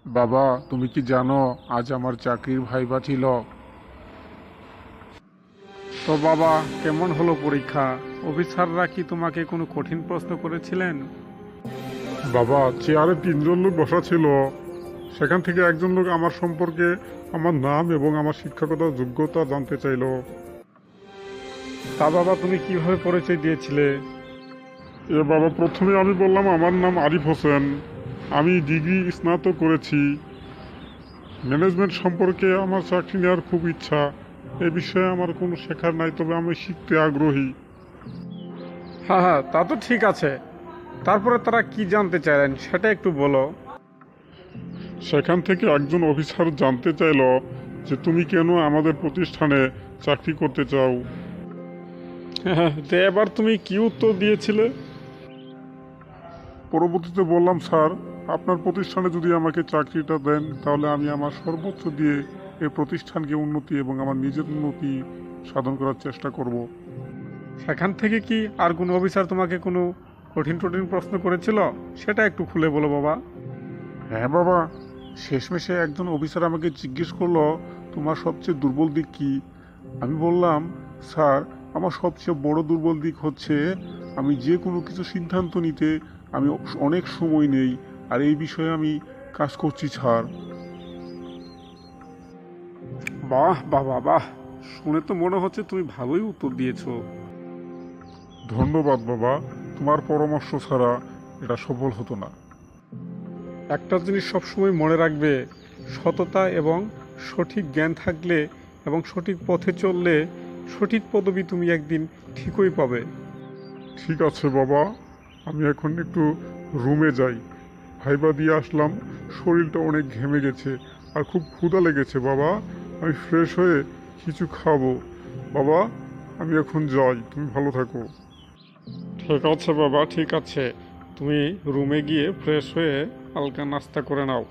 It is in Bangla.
বাবা, তুমি কি জানো আজ আমার চাকরির ভাইবা ছিল? তো বাবা, কেমন হলো পরীক্ষা? অফিসাররা কি তোমাকে কোনো কঠিন প্রশ্ন করেছিলেন? বাবা, চেয়ারে তিনজন লোক বসা ছিল। সেখান থেকে একজন লোক আমার সম্পর্কে, আমার নাম এবং আমার শিক্ষাগত যোগ্যতা জানতে চাইলো। তা বাবা, তুমি কিভাবে পরিচয় দিয়েছিলে? বাবা, প্রথমে আমি বললাম আমার নাম আরিফ হোসেন, আমি ডিগ্রি স্নাতক করেছি। ম্যানেজমেন্ট সম্পর্কে আমার চাকরি নেওয়ার খুব ইচ্ছা। এ বিষয়ে আমার কোনো শেখার নাই, তবে আমি শিখতে আগ্রহী। হ্যাঁ হ্যাঁ, তা তো ঠিক আছে। তারপরে তারা কি জানতে চাইলেন সেটা একটু বলো। সেখান থেকে একজন অফিসার জানতে চাইলো যে তুমি কেন আমাদের প্রতিষ্ঠানে চাকরি করতে চাও। হ্যাঁ, তো এবার তুমি কি উত্তর দিয়েছিলে? পরবর্তীতে বললাম, স্যার, আপনার প্রতিষ্ঠানে যদি আমাকে চাকরিটা দেন তাহলে আমি আমার সর্বোচ্চ দিয়ে এই প্রতিষ্ঠানকে উন্নতি এবং আমার নিজের উন্নতি সাধন করার চেষ্টা করব। সেখান থেকে কি আর কোনো অফিসার তোমাকে কোনো কঠিন কঠিন প্রশ্ন করেছিল? সেটা একটু খুলে বলো বাবা। হ্যাঁ বাবা, শেষমেশে একজন অফিসার আমাকে জিজ্ঞেস করলো, তোমার সবচেয়ে দুর্বল দিক কি? আমি বললাম, স্যার, আমার সবচেয়ে বড় দুর্বল দিক হচ্ছে আমি যে কোনো কিছু সিদ্ধান্ত নিতে আমি অনেক সময় নেই, আর এই বিষয়ে আমি কাজ করছি স্যার। বাহ বাবা বাহ, শুনে তো মনে হচ্ছে তুমি ভালোই উত্তর দিয়েছো। ধন্যবাদ বাবা, তোমার পরামর্শ ছাড়া এটা সফল হতো না। একটা জিনিস সবসময় মনে রাখবে, সততা এবং সঠিক জ্ঞান থাকলে এবং সঠিক পথে চললে সঠিক পদবি তুমি একদিন ঠিকই পাবে। ঠিক আছে বাবা, আমি এখন একটু রুমে যাই। ভাইবা দিয়ে আসলাম, শরীরটা অনেক ঘেমে গেছে আর খুব ক্ষুধা লেগেছে বাবা। আমি ফ্রেশ হয়ে কিছু খাবো। বাবা, আমি এখন যাই, তুমি ভালো থাকো। ঠিক আছে বাবা, ঠিক আছে। তুমি রুমে গিয়ে ফ্রেশ হয়ে হালকা নাস্তা করে নাও।